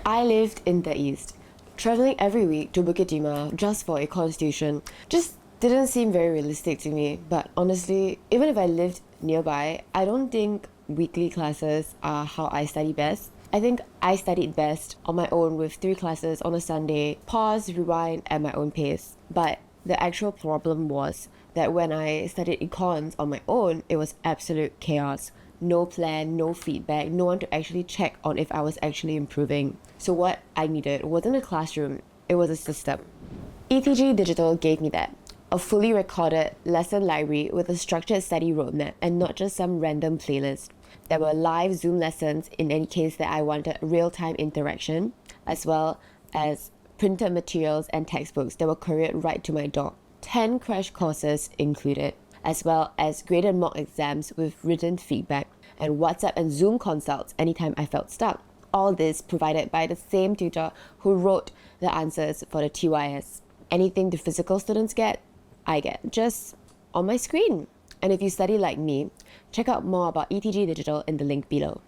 I lived in the East. Travelling every week to Bukit Timah just for a constitution just didn't seem very realistic to me. But honestly, even if I lived nearby, I don't think weekly classes are how I study best. I think I studied best on my own with 3 classes on a Sunday, pause, rewind at my own pace. But the actual problem was that when I studied econs on my own, it was absolute chaos. No plan, no feedback, no one to actually check on if I was actually improving. So what I needed wasn't a classroom, it was a system. ETG Digital gave me that. A fully recorded lesson library with a structured study roadmap and not just some random playlist. There were live Zoom lessons in any case that I wanted real-time interaction, as well as printed materials and textbooks that were couriered right to my door. 10 crash courses included, as well as graded mock exams with written feedback and WhatsApp and Zoom consults anytime I felt stuck. All this provided by the same tutor who wrote the answers for the TYS. Anything the physical students get, I get, just on my screen. And if you study like me, check out more about ETG Digital in the link below.